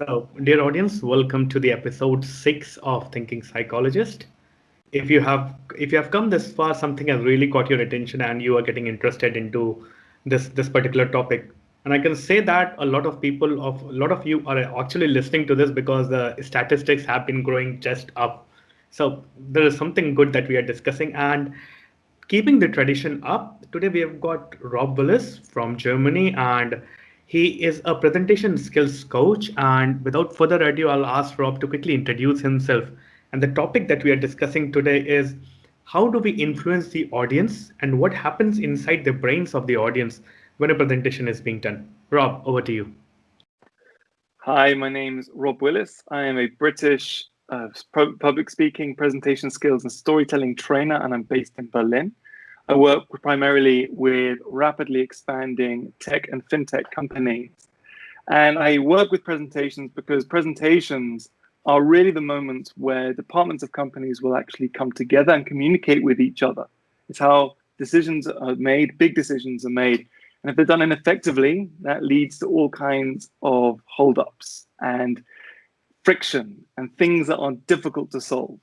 So, dear audience, welcome to the episode 6 of Thinking Psychologist. If you have come this far, something has really caught your attention and you are getting interested into this particular topic. And I can say that a lot of you are actually listening to this because the statistics have been growing just up. So there is something good that we are discussing. And keeping the tradition up, today we have got Rob Willis from Germany, and he is a presentation skills coach. And without further ado, I'll ask Rob to quickly introduce himself. And the topic that we are discussing today is how do we influence the audience and what happens inside the brains of the audience when a presentation is being done. Rob, over to you. Hi, my name is Rob Willis. I am a British public speaking, presentation skills, and storytelling trainer, and I'm based in Berlin. I work primarily with rapidly expanding tech and fintech companies. And I work with presentations because presentations are really the moments where departments of companies will actually come together and communicate with each other. It's how decisions are made, big decisions are made. And if they're done ineffectively, that leads to all kinds of holdups and friction and things that are difficult to solve.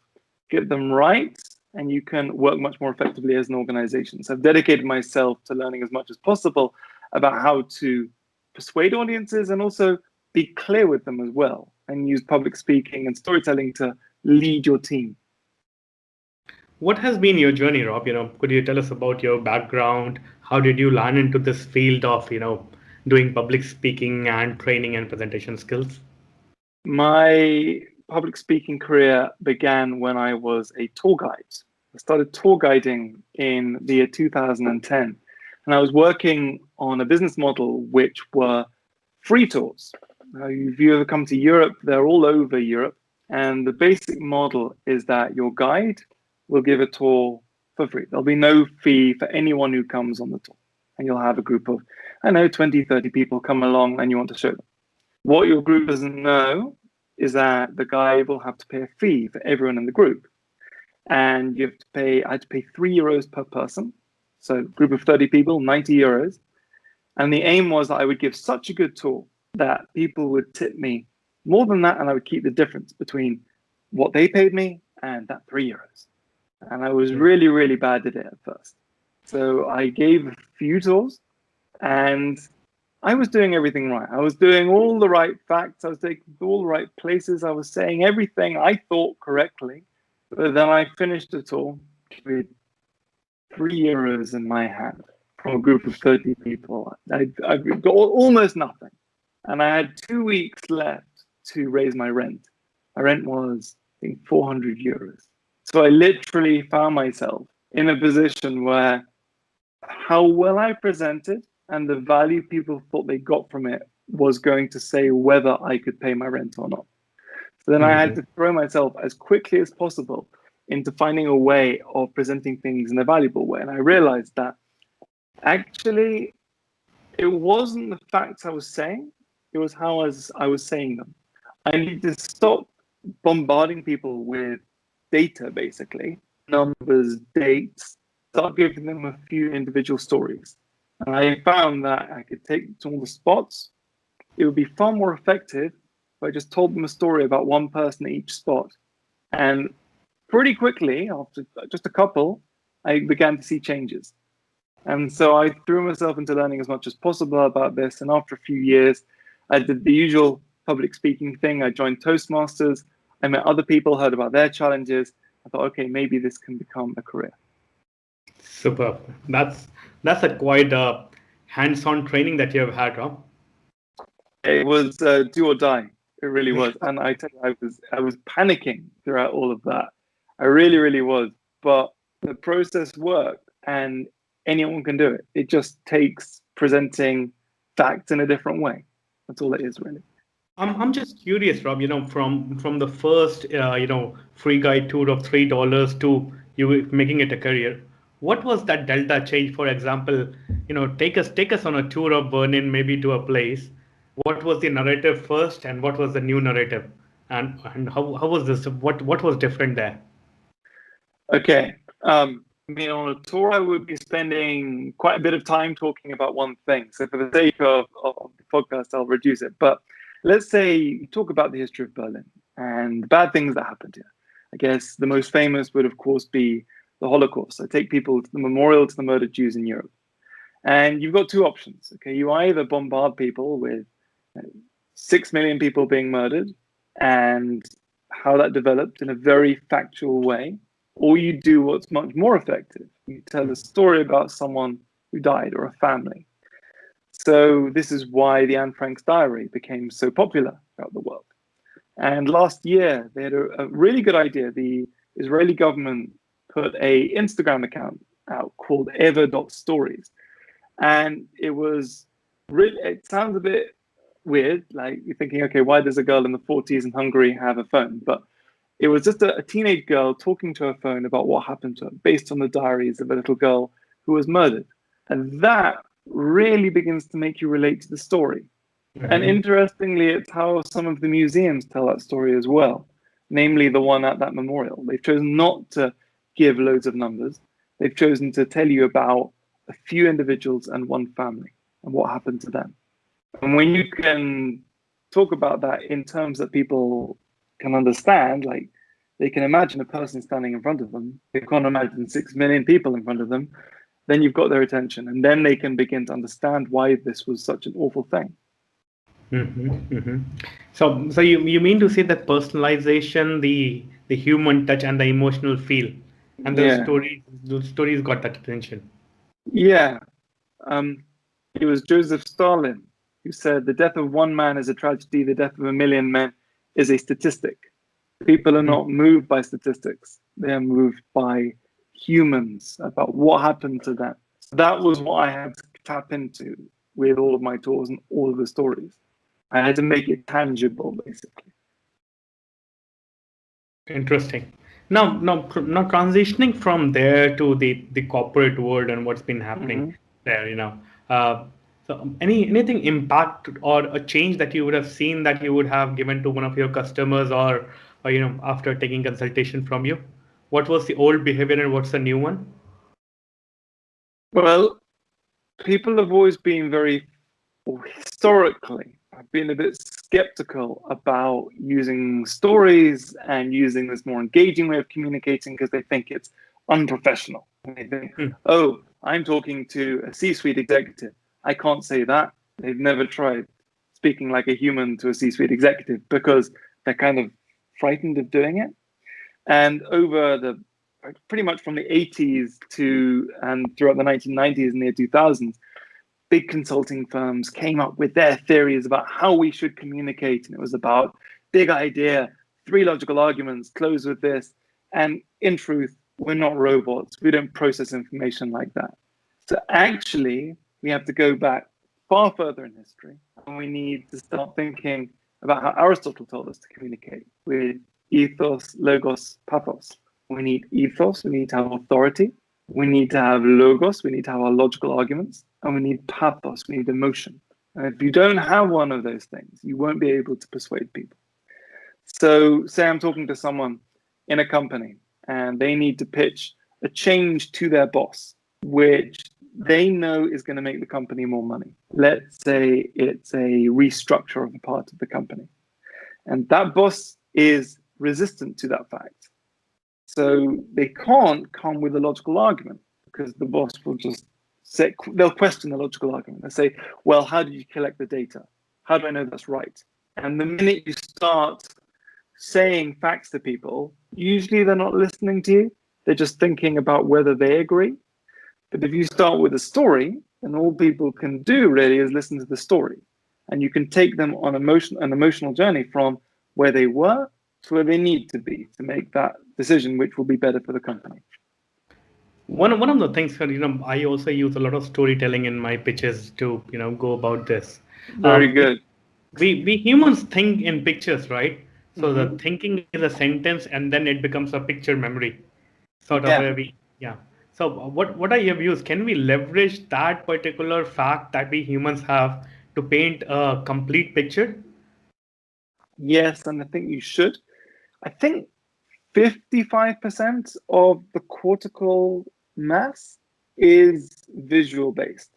Get them right, and you can work much more effectively as an organization. So I've dedicated myself to learning as much as possible about how to persuade audiences and also be clear with them as well, and use public speaking and storytelling to lead your team. What has been your journey, Rob? Could you tell us about your background? How did you land into this field of, doing public speaking and training and presentation skills? My public speaking career began when I was a tour guide. I started tour guiding in the year 2010, and I was working on a business model which were free tours. Now, if you ever come to Europe, they're all over Europe, and the basic model is that your guide will give a tour for free. There'll be no fee for anyone who comes on the tour, and you'll have a group of, 20, 30 people come along and you want to show them. What your group doesn't know is that the guide will have to pay a fee for everyone in the group. And I had to pay €3 per person. So group of 30 people, €90. And the aim was that I would give such a good tour that people would tip me more than that, and I would keep the difference between what they paid me and that €3. And I was really, really bad at it at first. So I gave a few tours, and I was doing everything right. I was doing all the right facts. I was taking all the right places. I was saying everything I thought correctly. But then I finished the tour with €3 in my hand from a group of 30 people. I got almost nothing. And I had 2 weeks left to raise my rent. My rent was, I think, €400. So I literally found myself in a position where how well I presented and the value people thought they got from it was going to say whether I could pay my rent or not. So then I had to throw myself as quickly as possible into finding a way of presenting things in a valuable way. And I realized that actually it wasn't the facts I was saying, it was how I was saying them. I need to stop bombarding people with data, basically, numbers, dates, start giving them a few individual stories. And I found that I could take to all the spots. It would be far more effective if I just told them a story about one person at each spot. And pretty quickly, after just a couple, I began to see changes. And so I threw myself into learning as much as possible about this. And after a few years, I did the usual public speaking thing. I joined Toastmasters. I met other people, heard about their challenges. I thought, okay, maybe this can become a career. Superb. That's a quite hands-on training that you have had, Rob. It was do or die. It really was. And I tell you, I was panicking throughout all of that. I really, really was. But the process worked, and anyone can do it. It just takes presenting facts in a different way. That's all it is, really. I'm just curious, Rob. From the first free guide tour of $3 to you making it a career. What was that delta change? For example, take us on a tour of Berlin, maybe to a place. What was the narrative first, and what was the new narrative, and how was this? What was different there? Okay. On a tour, I would be spending quite a bit of time talking about one thing. So for the sake of the podcast, I'll reduce it. But let's say you talk about the history of Berlin and the bad things that happened here. I guess the most famous would, of course, be the Holocaust. So take people to the memorial to the murdered Jews in Europe. And you've got two options. Okay, you either bombard people with 6 million people being murdered and how that developed in a very factual way, or you do what's much more effective. You tell a story about someone who died or a family. So this is why the Anne Frank's diary became so popular throughout the world. And last year, they had a really good idea. The Israeli government put a Instagram account out called ever.stories. And it was really, it sounds a bit weird. Like you're thinking, okay, why does a girl in the 40s in Hungary have a phone? But it was just a teenage girl talking to her phone about what happened to her based on the diaries of a little girl who was murdered. And that really begins to make you relate to the story. Mm-hmm. And interestingly, it's how some of the museums tell that story as well, namely the one at that memorial. They've chosen not to give loads of numbers. They've chosen to tell you about a few individuals and one family and what happened to them. And when you can talk about that in terms that people can understand, like they can imagine a person standing in front of them, they can't imagine 6 million people in front of them, then you've got their attention, and then they can begin to understand why this was such an awful thing. Mm-hmm, mm-hmm. So you mean to say that personalization, the human touch and the emotional feel, and those stories got that attention. Yeah, it was Joseph Stalin who said, "The death of one man is a tragedy. The death of a million men is a statistic." People are not moved by statistics; they are moved by humans, about what happened to them. That was what I had to tap into with all of my tours and all of the stories. I had to make it tangible, basically. Interesting. Now transitioning from there to the corporate world and what's been happening there, so anything impact or a change that you would have seen that you would have given to one of your customers or after taking consultation from you? What was the old behavior and what's the new one? Well, people have always been historically, I've been a bit skeptical about using stories and using this more engaging way of communicating because they think it's unprofessional. And they think, oh, I'm talking to a C-suite executive. I can't say that. They've never tried speaking like a human to a C-suite executive because they're kind of frightened of doing it. And over pretty much from the 80s and throughout the 1990s and the 2000s, big consulting firms came up with their theories about how we should communicate. And it was about big idea, 3 logical arguments, close with this. And in truth, we're not robots. We don't process information like that. So actually, we have to go back far further in history. And we need to start thinking about how Aristotle told us to communicate with ethos, logos, pathos. We need ethos, we need to have authority. We need to have logos, we need to have our logical arguments, and we need pathos, we need emotion. And if you don't have one of those things, you won't be able to persuade people. So say I'm talking to someone in a company and they need to pitch a change to their boss, which they know is going to make the company more money. Let's say it's a restructure of a part of the company. And that boss is resistant to that fact. So they can't come with a logical argument because the boss will just say, they'll question the logical argument. They'll say, well, how did you collect the data? How do I know that's right? And the minute you start saying facts to people, usually they're not listening to you. They're just thinking about whether they agree. But if you start with a story, then all people can do really is listen to the story. And you can take them on an emotional journey from where they were to where they need to be to make that decision, which will be better for the company. One of the things, I also use a lot of storytelling in my pitches to, go about this. Very good. We humans think in pictures, right? So the thinking is a sentence and then it becomes a picture memory. Sort of So what are your views? Can we leverage that particular fact that we humans have to paint a complete picture? Yes, and I think you should. I think 55% of the cortical mass is visual based.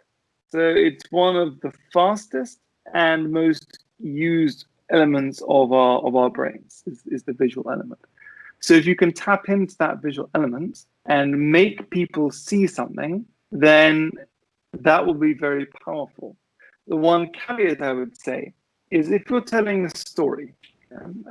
So it's one of the fastest and most used elements of our brains is the visual element. So if you can tap into that visual element and make people see something, then that will be very powerful. The one caveat I would say is if you're telling a story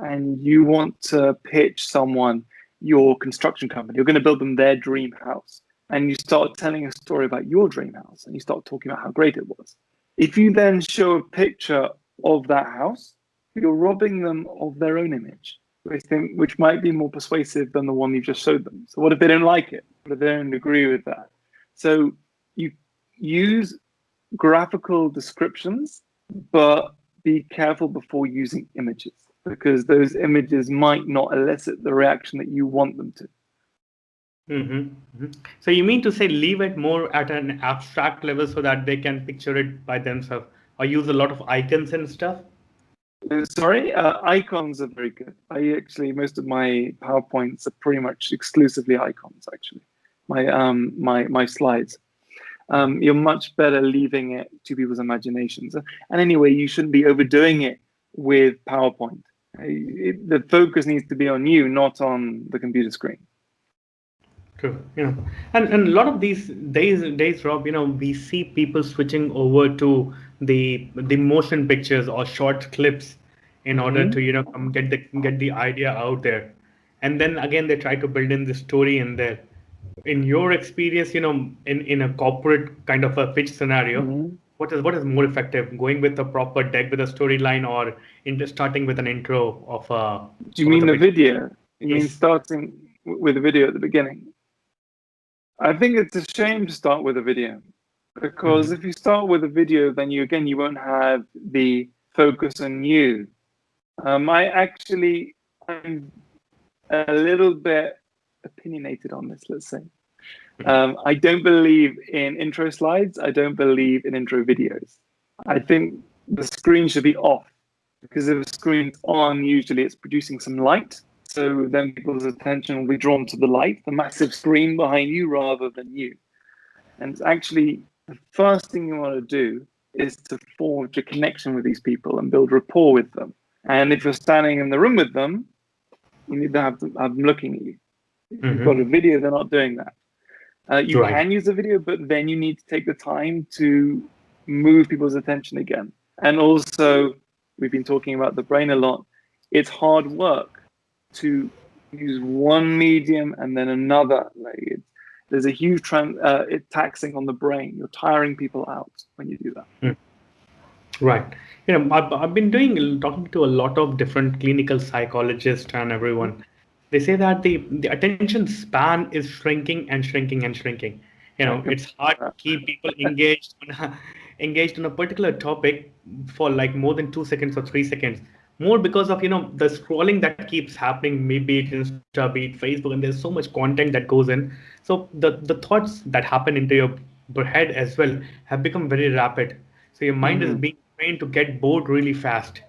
and you want to pitch someone your construction company, you're going to build them their dream house, and you start telling a story about your dream house and you start talking about how great it was. If you then show a picture of that house, you're robbing them of their own image, which might be more persuasive than the one you just showed them. So what if they don't like it? What if they don't agree with that? So you use graphical descriptions, but be careful before using images, because those images might not elicit the reaction that you want them to. So you mean to say leave it more at an abstract level so that they can picture it by themselves, or use a lot of icons and stuff? Sorry, icons are very good. Most of my PowerPoints are pretty much exclusively icons. Actually, my slides. You're much better leaving it to people's imaginations. And anyway, you shouldn't be overdoing it with PowerPoint. The focus needs to be on you, not on the computer screen. True, and a lot of these days, Rob, we see people switching over to the motion pictures or short clips in order to get the idea out there, and then again they try to build in the story in there. In your experience, in a corporate kind of a pitch scenario, what is more effective, going with a proper deck with a storyline, or starting with an intro of a? Do you mean the video? You mean starting with a video at the beginning? I think it's a shame to start with a video, because if you start with a video, then you won't have the focus on you. I'm a little bit opinionated on this, let's say. I don't believe in intro slides. I don't believe in intro videos. I think the screen should be off, because if the screen's on, usually it's producing some light. So then people's attention will be drawn to the light, the massive screen behind you, rather than you. And it's actually the first thing you want to do is to forge a connection with these people and build rapport with them. And if you're standing in the room with them, you need to have them looking at you. If you've got a video, they're not doing that. You can use a video, but then you need to take the time to move people's attention again. And also, we've been talking about the brain a lot. It's hard work to use one medium and then another. There's a huge taxing on the brain. You're tiring people out when you do that. Right. I've been talking to a lot of different clinical psychologists and everyone. They say that the attention span is shrinking and shrinking and shrinking. It's hard to keep people engaged on a particular topic for like more than 2 seconds or 3 seconds. More because of the scrolling that keeps happening, maybe it Insta, be it Facebook, and there's so much content that goes in. So the thoughts that happen into your head as well have become very rapid. So your mind is being trained to get bored really fast.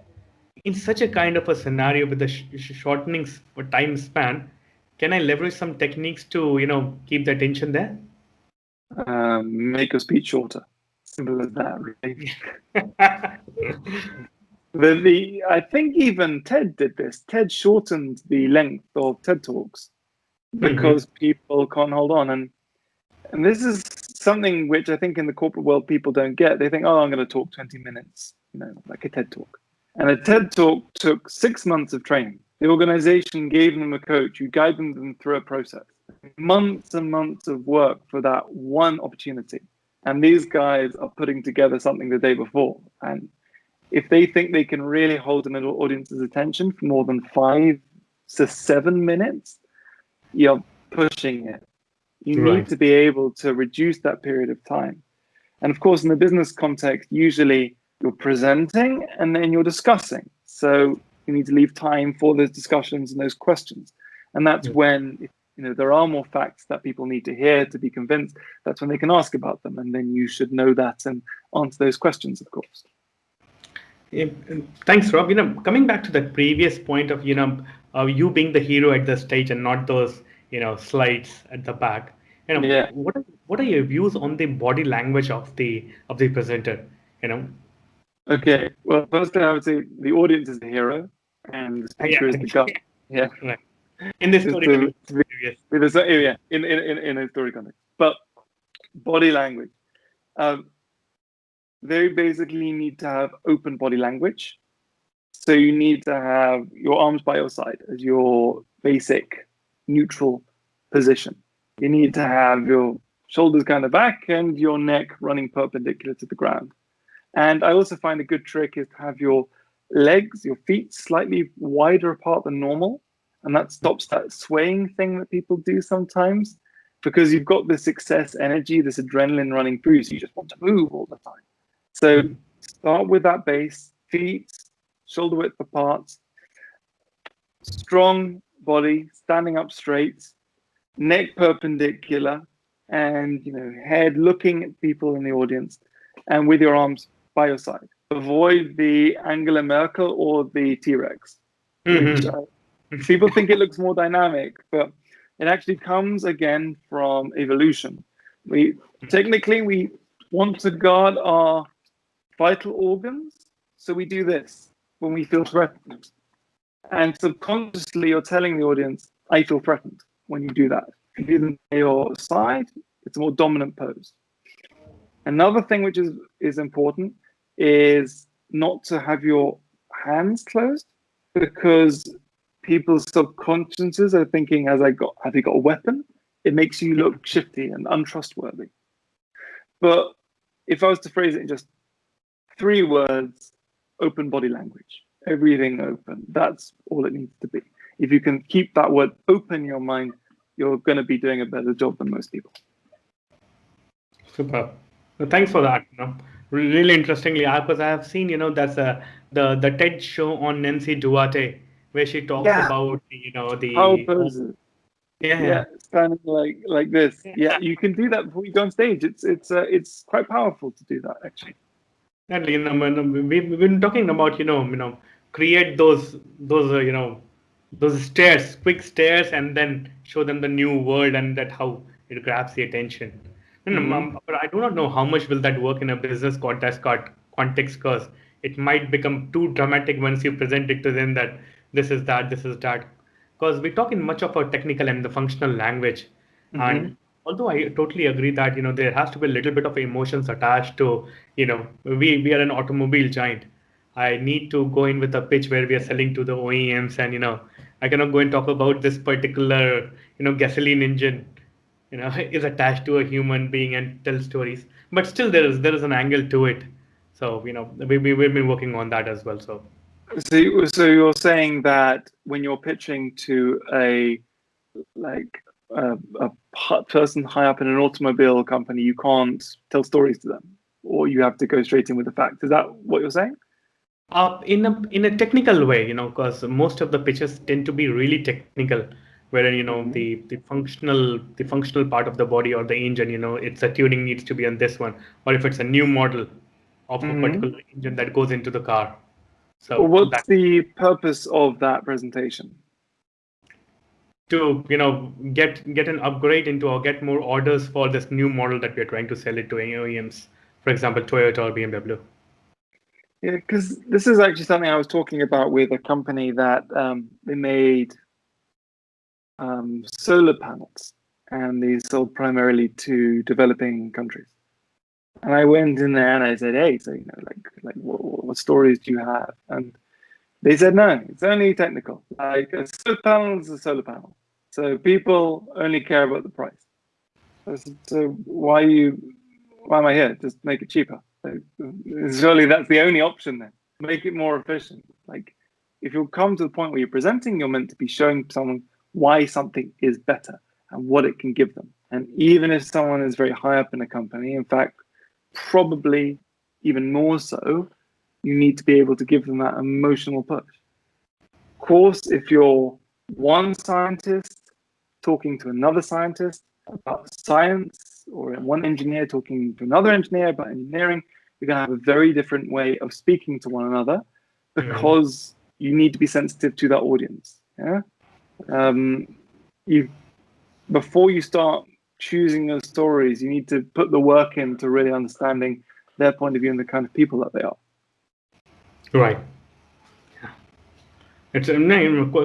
In such a kind of a scenario with the shortening time span, can I leverage some techniques to keep the attention there? Make your speech shorter. Simple as that, really. I think even TED did this. TED shortened the length of TED Talks because people can't hold on. And this is something which I think in the corporate world people don't get. They think, I'm going to talk 20 minutes, like a TED Talk. And a TED Talk took 6 months of training. The organization gave them a coach who guided them through a process. Months and months of work for that one opportunity. And these guys are putting together something the day before. And if they think they can really hold an audience's attention for more than 5 to 7 minutes, you're pushing it. You need to be able to reduce that period of time. And of course, in the business context, usually you're presenting and then you're discussing. So you need to leave time for those discussions and those questions. And that's when there are more facts that people need to hear to be convinced. That's when they can ask about them. And then you should know that and answer those questions, of course. Yeah, thanks, Rob. Coming back to the previous point of you being the hero at the stage and not those slides at the back. What are your views on the body language of the presenter? Okay. Well, firstly, I would say the audience is the hero, and the Yeah, speaker is the guide. Yeah. right. In this Just storytelling, to be yes. with this, yeah, in a story context. But body language. Um, they basically need to have open body language. So you need to have your arms by your side as your basic neutral position. You need to have your shoulders kind of back and your neck running perpendicular to the ground. And I also find a good trick is to have your legs, your feet slightly wider apart than normal. And that stops that swaying thing that people do sometimes because you've got this excess energy, this adrenaline running through. So you just want to move all the time. So start with that base, feet, shoulder width apart, strong body, standing up straight, neck perpendicular, and head looking at people in the audience, and with your arms by your side. Avoid the Angela Merkel or the T-Rex, which people think it looks more dynamic, but it actually comes again from evolution. We want to guard our vital organs, so we do this when we feel threatened. And subconsciously, you're telling the audience, I feel threatened when you do that. If you do them by your side, it's a more dominant pose. Another thing which is important is not to have your hands closed, because people's subconsciouses are thinking, have they got a weapon? It makes you look shifty and untrustworthy. But if I was to phrase it in just 3 words, open body language, everything open. That's all it needs to be. If you can keep that word open in your mind, you're going to be doing a better job than most people. Super. Thanks for that. Really interestingly, because I have seen, that's the TED show on Nancy Duarte, where she talks about, Power the poses. yeah, Standing like this. Yeah, you can do that before you go on stage. It's quite powerful to do that, actually. And we've been talking about create those those stairs, quick stairs, and then show them the new world, and that how it grabs the attention. But I do not know how much will that work in a business context, because it might become too dramatic once you present it to them that this is that, this is that. Because we're talking much about technical and the functional language, and although I totally agree that there has to be a little bit of emotions attached to we are an automobile giant. I need to go in with a pitch where we are selling to the OEMs, and I cannot go and talk about this particular gasoline engine is attached to a human being and tell stories. But still, there is an angle to it. So we've been working on that as well. So you're saying that when you're pitching to a person high up in an automobile company, you can't tell stories to them, or you have to go straight in with the facts. Is that what you're saying? In a technical way, because most of the pitches tend to be really technical, wherein the functional part of the body or the engine, its a tuning needs to be on this one, or if it's a new model of a particular engine that goes into the car. So what's the purpose of that presentation? To get an upgrade into or get more orders for this new model that we're trying to sell it to OEMs, for example, Toyota or BMW. Yeah, because this is actually something I was talking about with a company that they made solar panels, and they sold primarily to developing countries. And I went in there and I said, "Hey, so what stories do you have?" And they said, "No, it's only technical. Like a solar panel is a solar panel, so people only care about the price." I said, "So why am I here? Just make it cheaper. Surely that's the only option then. Make it more efficient. Like, if you'll come to the point where you're presenting, you're meant to be showing someone why something is better and what it can give them. And even if someone is very high up in a company, in fact, probably even more so, you need to be able to give them that emotional push. Of course, if you're one scientist talking to another scientist about science, or one engineer talking to another engineer about engineering, you're going to have a very different way of speaking to one another, because you need to be sensitive to that audience. Yeah. Before you start choosing those stories, you need to put the work into really understanding their point of view and the kind of people that they are. Right. It's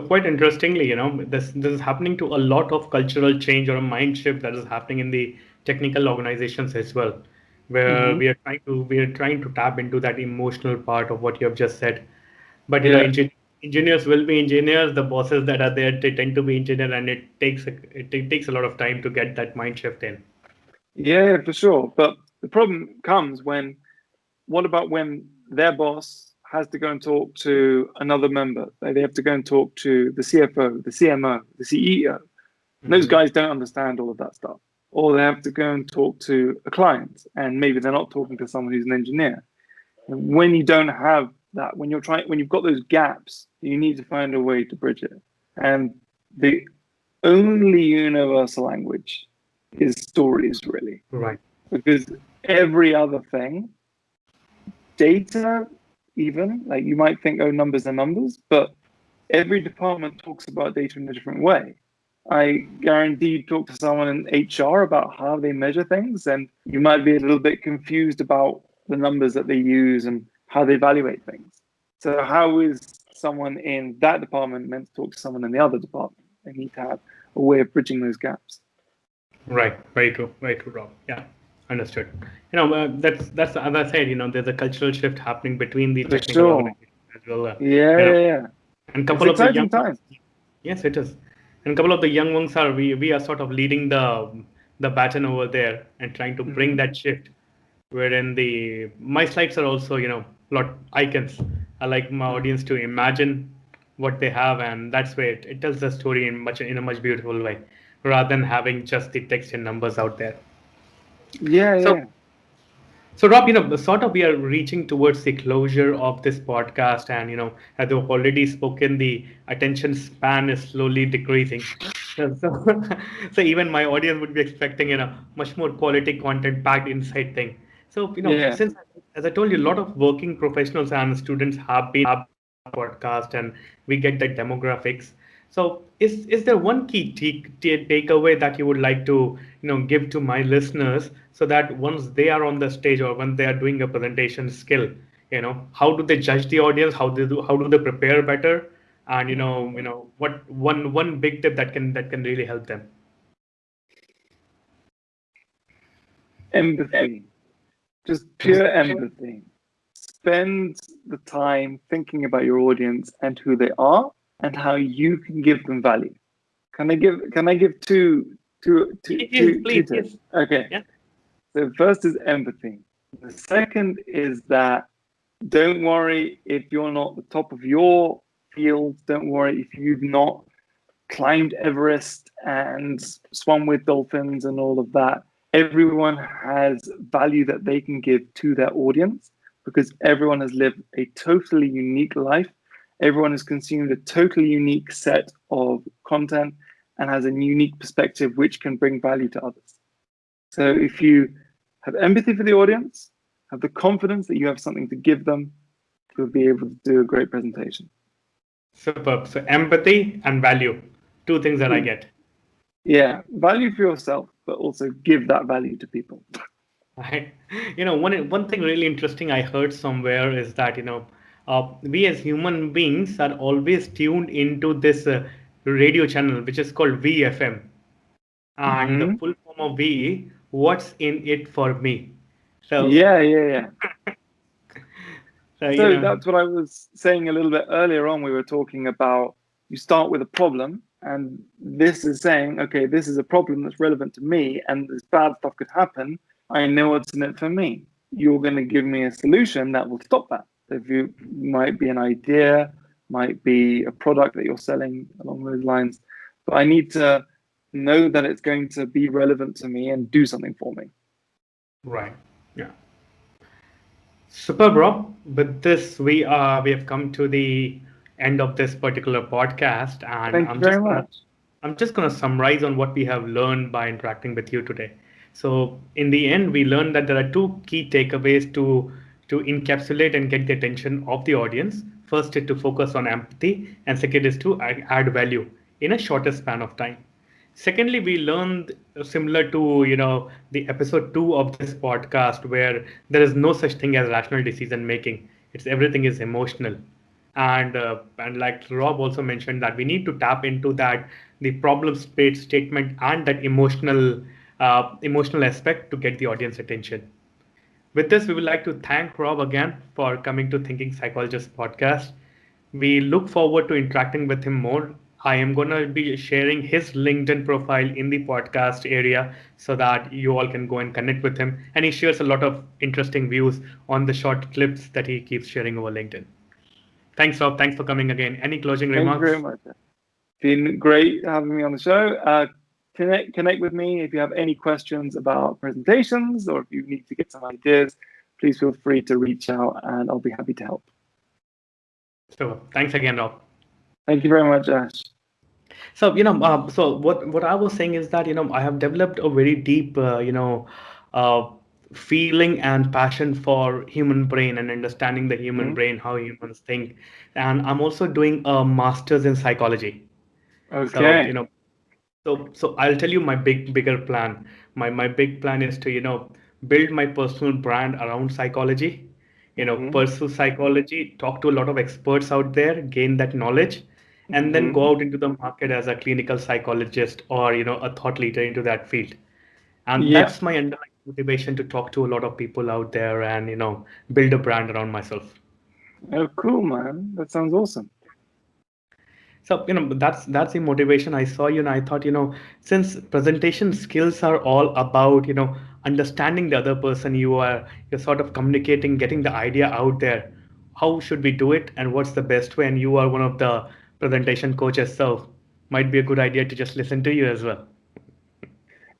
quite interestingly, this is happening to a lot of cultural change or a mind shift that is happening in the technical organizations as well, where Hmm. we are trying to tap into that emotional part of what you have just said. But Yeah, engineers will be engineers. The bosses that are there, they tend to be engineer, and it takes a lot of time to get that mind shift in. yeah, for sure. But the problem comes when, what about when their boss has to go and talk to another member? They have to go and talk to the CFO, the CMO, the CEO. And those Hmm. guys don't understand all of that stuff. Or they have to go and talk to a client, and maybe they're not talking to someone who's an engineer. And when you don't have that, when you've got those gaps, you need to find a way to bridge it. And the only universal language is stories, really, Right. because every other thing, data, even like you might think, oh, numbers are numbers, but every department talks about data in a different way. I guarantee you talk to someone in HR about how they measure things, and you might be a little bit confused about the numbers that they use and how they evaluate things. So, how is someone in that department meant to talk to someone in the other department? They need to have a way of bridging those gaps. Right. Very true, Rob. Yeah. Understood. That's as I said. There's a cultural shift happening between the For technical sure. organizations as well. Yeah, You know, yeah, yeah. and It's couple of the young exciting times. Yes, it is. And a couple of the young ones are we are sort of leading the baton over there and trying to bring Hmm. that shift. Wherein the my slides are also lot icons. I like my Hmm. audience to imagine what they have, and that's where it tells the story in a much beautiful way, rather than having just the text and numbers out there. Yeah, So yeah. so, Rob, sort of we are reaching towards the closure of this podcast, and as you've already spoken, the attention span is slowly decreasing. So, so even my audience would be expecting, much more quality content packed inside thing. So, Yeah. since as I told you, a lot of working professionals and students have been podcast, and we get the demographics. So, is there one key takeaway that you would like to give to my listeners, so that once they are on the stage or when they are doing a presentation skill, how do they judge the audience? How do they prepare better? And what one big tip that can really help them. Empathy. Just pure empathy. Spend the time thinking about your audience and who they are and how you can give them value. Can I give two Please, tips? yes, Okay. yeah, So first is empathy. The second is that don't worry if you're not the top of your field. Don't worry if you've not climbed Everest and swum with dolphins and all of that. Everyone has value that they can give to their audience because everyone has lived a totally unique life. Everyone has consumed a totally unique set of content and has a unique perspective which can bring value to others. So if you have empathy for the audience, have the confidence that you have something to give them, you'll be able to do a great presentation. superb. So empathy and value, two things that I get. Yeah, value for yourself, but also give that value to people. Right. One thing really interesting I heard somewhere is that we as human beings are always tuned into this radio channel which is called VFM, and the Hmm. full form of VE, what's in it for me. So, Yeah, yeah, yeah. so So that's what I was saying a little bit earlier on. We were talking about you start with a problem, and this is saying, okay, this is a problem that's relevant to me, and this bad stuff could happen. I know what's in it for me. You're going to give me a solution that will stop that. If you might be an idea, might be a product that you're selling along those lines, but I need to know that it's going to be relevant to me and do something for me. right, yeah. Super, Rob. With this, we have come to the end of this particular podcast, and Thank you very much. I'm just gonna summarize on what we have learned by interacting with you today. So, in the end, we learned that there are two key takeaways to encapsulate and get the attention of the audience. First is to focus on empathy, and second is to add value in a shorter span of time. Secondly, we learned similar to the episode 2 of this podcast, where there is no such thing as rational decision making. It's everything is emotional. And like Rob also mentioned that we need to tap into that the problem statement and that emotional aspect to get the audience attention. With this, we would like to thank Rob again for coming to Thinking Psychologist podcast. We look forward to interacting with him more. I am going to be sharing his LinkedIn profile in the podcast area so that you all can go and connect with him. And he shares a lot of interesting views on the short clips that he keeps sharing over LinkedIn. Thanks, Rob. Thanks for coming again. Any closing Thank you very remarks? much. Been great having me on the show. Connect with me if you have any questions about presentations or if you need to get some ideas. Please feel free to reach out, and I'll be happy to help. So, thanks again, Rob. Thank you very much, Ash. So, so what I was saying is that, I have developed a very deep, uh, feeling and passion for human brain and understanding the human Mhm. brain, how humans think. And I'm also doing a master's in psychology. So, Okay. so I'll tell you my bigger plan. My big plan is to, build my personal brand around psychology, Hmm. pursue psychology, talk to a lot of experts out there, gain that knowledge, and then Hmm. go out into the market as a clinical psychologist or, a thought leader into that field. And Yeah. that's my underlying motivation to talk to a lot of people out there and, build a brand around myself. Oh, cool, man. That sounds awesome. So, that's the motivation I saw, I thought, since presentation skills are all about, understanding the other person, you're sort of communicating, getting the idea out there. How should we do it and what's the best way? And you are one of the presentation coaches, so might be a good idea to just listen to you as well.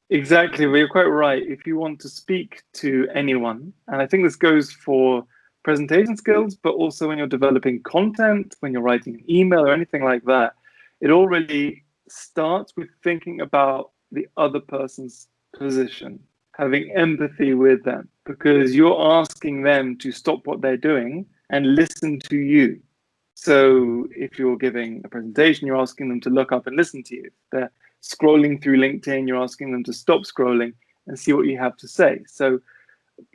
Exactly. Well, you're quite right. If you want to speak to anyone, and I think this goes for presentation skills, but also when you're developing content, when you're writing an email or anything like that, it all really starts with thinking about the other person's position, having empathy with them, because you're asking them to stop what they're doing and listen to you. So if you're giving a presentation, you're asking them to look up and listen to you. If they're scrolling through LinkedIn, you're asking them to stop scrolling and see what you have to say. So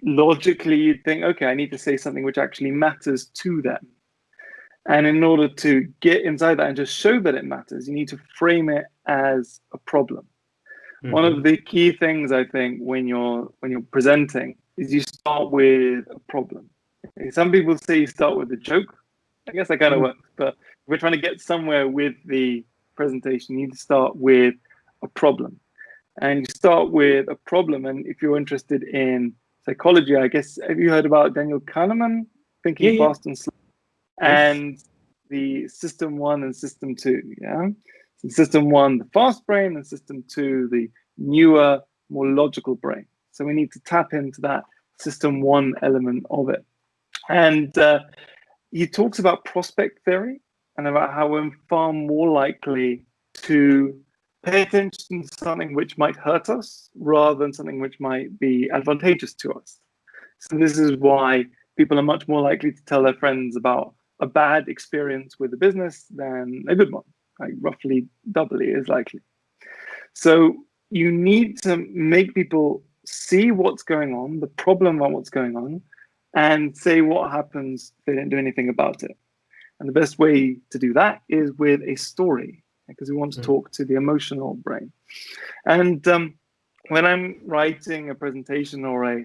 logically, you'd think, okay, I need to say something which actually matters to them. And in order to get inside that and just show that it matters, you need to frame it as a problem. One of Hmm. the key things I think when you're presenting is you start with a problem. Some people say you start with a joke. I guess that kind of works, but if we're trying to get somewhere with the presentation, you need to start with a problem. And you start with a problem. And if you're interested in psychology, I guess, have you heard about Daniel Kahneman, Yeah, Thinking yeah. Fast and Slow, Yes. and the system one and system two? Yeah. So system one, the fast brain, and system two, the newer, more logical brain. So we need to tap into that system one element of it. And he talks about prospect theory and about how we're far more likely to pay attention to something which might hurt us rather than something which might be advantageous to us. So this is why people are much more likely to tell their friends about a bad experience with a business than a good one, like roughly doubly as likely. So you need to make people see what's going on, the problem about what's going on, and say what happens if they don't do anything about it. And the best way to do that is with a story, because we want to talk to the emotional brain. And when I'm writing a presentation or a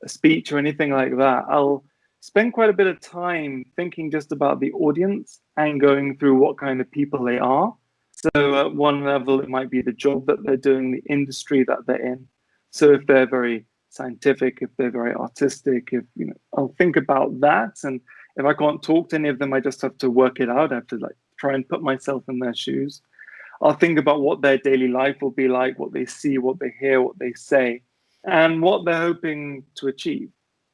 speech or anything like that, I'll spend quite a bit of time thinking just about the audience and going through what kind of people they are. So at one level, it might be the job that they're doing, the industry that they're in. So if they're very scientific, if they're very artistic, if I'll think about that. And if I can't talk to any of them, I just have to work it out. I have to like try and put myself in their shoes. I'll think about what their daily life will be like, what they see, what they hear, what they say, and what they're hoping to achieve.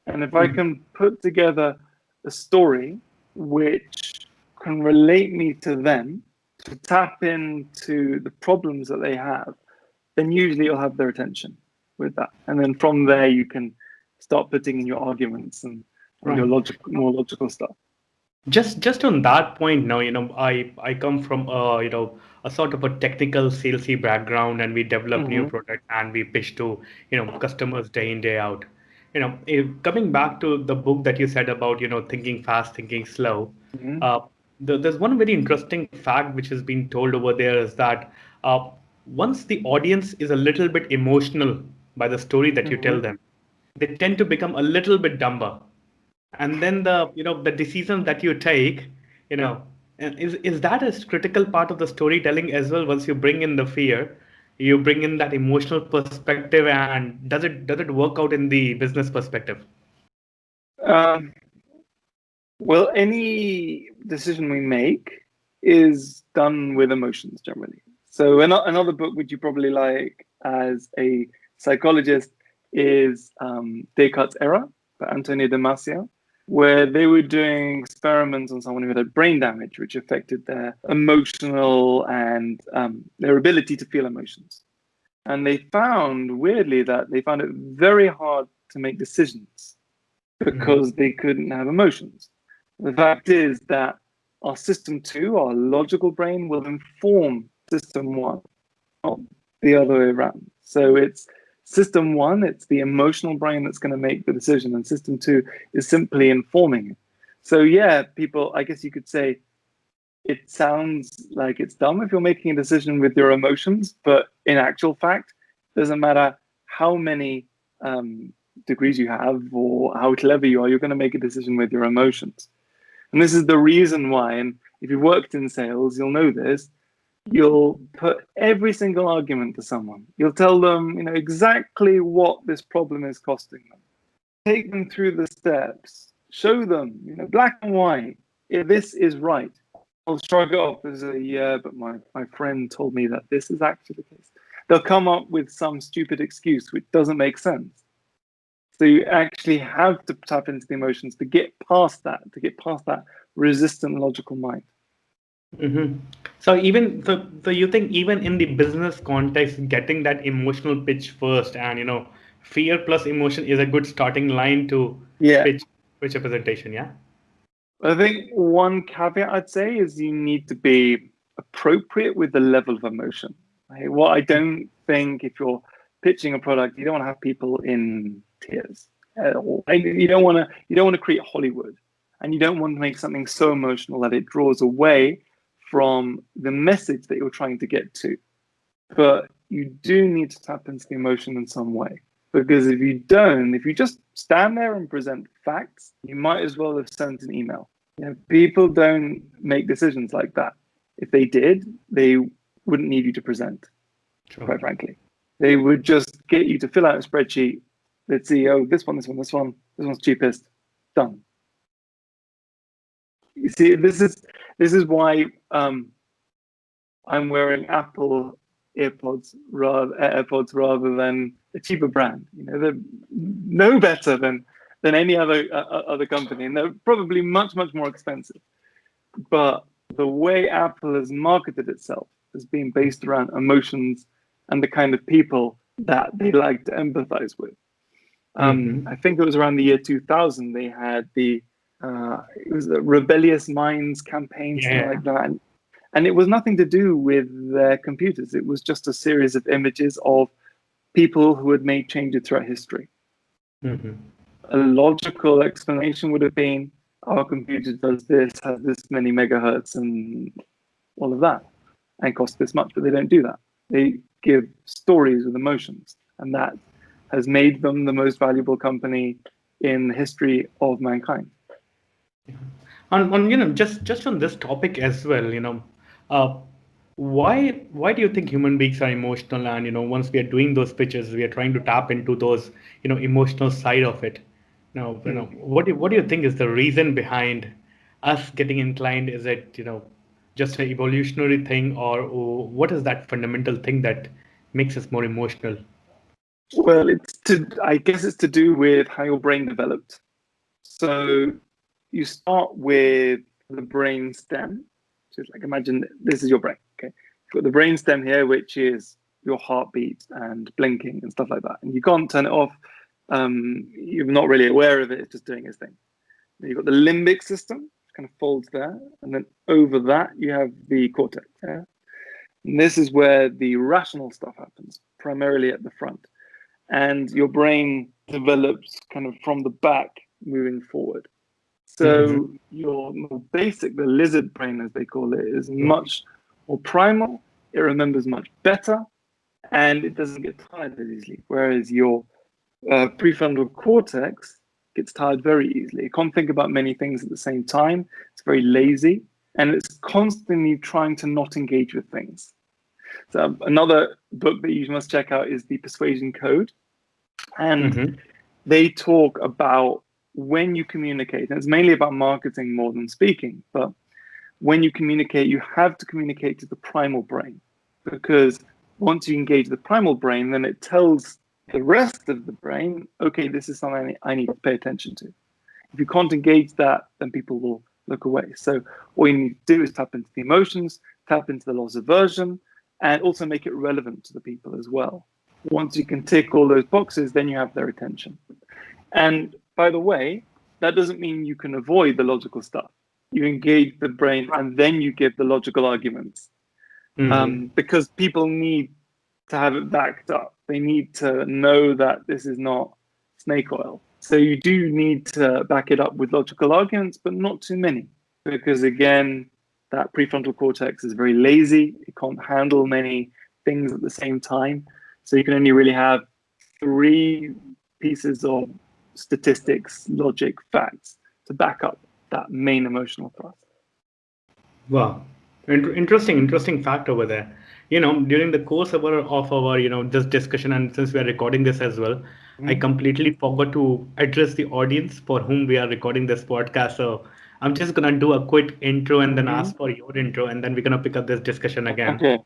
And if I can put together a story which can relate me to them, to tap into the problems that they have, then usually you'll have their attention with that. And then from there, you can start putting in your arguments and your Right. more logical stuff. Just on that point now, I come from a sort of a technical salesy background, and we develop new Mm-hmm. products and we pitch to customers day in day out. Coming back to the book that you said about, thinking fast, thinking slow, Mhm. uh, there's one very interesting fact which has been told over there is that uh, once the audience is a little bit emotional by the story that you tell Mhm. them, they tend to become a little bit dumber. And then the decisions that you take, you know, is that a critical part of the storytelling as well? Once you bring in the fear, you bring in that emotional perspective, and does it work out in the business perspective? Um, well, any decision we make is done with emotions generally. So another book which you probably like as a psychologist is Descartes' Error by Antonio Damasio, where they were doing experiments on someone who had brain damage, which affected their emotional and their ability to feel emotions. And they found, weirdly, that they found it very hard to make decisions Hmm. because they couldn't have emotions. The fact is that our system two, our logical brain, will inform system one, not the other way around. So it's system one, it's the emotional brain that's going to make the decision, and system two is simply informing it. So, yeah, people, I guess you could say it sounds like it's dumb if you're making a decision with your emotions, but in actual fact, it doesn't matter how many degrees you have or how clever you are, you're going to make a decision with your emotions. And this is the reason why, and if you've worked in sales, you'll know this, you'll put every single argument to someone. You'll tell them, exactly what this problem is costing them. Take them through the steps. Show them, black and white, if this is right. I'll shrug it off as a yeah, but my friend told me that this is actually the case. They'll come up with some stupid excuse which doesn't make sense. So you actually have to tap into the emotions to get past that resistant logical mind. Hmm. So you think even in the business context, getting that emotional pitch first, and fear plus emotion is a good starting line to Yeah. pitch a presentation, yeah? I think one caveat I'd say is you need to be appropriate with the level of emotion. Right? What I don't think if you're pitching a product, you don't want to have people in tears. You don't want to create Hollywood, and you don't want to make something so emotional that it draws away from the message that you're trying to get to. But you do need to tap into the emotion in some way. Because if you don't, if you just stand there and present facts, you might as well have sent an email. People don't make decisions like that. If they did, they wouldn't need you to present, True. quite frankly. They would just get you to fill out a spreadsheet. Let's see, oh, this one's cheapest. Done. You see, this is why I'm wearing Apple AirPods rather than a cheaper brand. They're no better than any other company, and they're probably much more expensive. But the way Apple has marketed itself has been based around emotions and the kind of people that they like to empathize with. Hmm. I think it was around the year 2000 they had it was the Rebellious Minds campaign, something Yeah. like that. And it was nothing to do with their computers. It was just a series of images of people who had made changes throughout history. Hmm. A logical explanation would have been our computer does this, has this many megahertz, and all of that, and costs this much, but they don't do that. They give stories with emotions, and that has made them the most valuable company in the history of mankind. On just on this topic as well, uh, why do you think human beings are emotional? And once we are doing those pitches, we are trying to tap into those emotional side of it. What do you think is the reason behind us getting inclined? Is it just an evolutionary thing, or what is that fundamental thing that makes us more emotional? Well, I guess it's to do with how your brain developed. So you start with the brain stem. So like imagine this is your brain. Okay, you've got the brain stem here, which is your heartbeat and blinking and stuff like that. And you can't turn it off. You're not really aware of it. It's just doing its thing. Then you've got the limbic system, which kind of folds there, and then over that you have the cortex. Yeah? And this is where the rational stuff happens, primarily at the front. And your brain develops kind of from the back moving forward. So your more basic, the lizard brain, as they call it, is much more primal. It remembers much better, and it doesn't get tired as easily. Whereas your prefrontal cortex gets tired very easily. It can't think about many things at the same time. It's very lazy, and it's constantly trying to not engage with things. So another book that you must check out is The Persuasion Code. And they talk about when you communicate, and it's mainly about marketing more than speaking, but when you communicate, you have to communicate to the primal brain, because once you engage the primal brain, then it tells the rest of the brain, okay, this is something I need to pay attention to. If you can't engage that, then people will look away. So all you need to do is tap into the emotions, tap into the loss aversion, and also make it relevant to the people as well. Once you can tick all those boxes, then you have their attention. And by the way, that doesn't mean you can avoid the logical stuff. You engage the brain and then you give the logical arguments. Because people need to have it backed up. They need to know that this is not snake oil. So you do need to back it up with logical arguments, but not too many. Because again, that prefrontal cortex is very lazy. It can't handle many things at the same time. So you can only really have 3 pieces of statistics, logic, facts to back up that main emotional thrust. Wow. Interesting fact over there. During the course of our this discussion, and since we are recording this as well, I completely forgot to address the audience for whom we are recording this podcast. So I'm just gonna do a quick intro and then ask for your intro, and then we're gonna pick up this discussion again. Okay.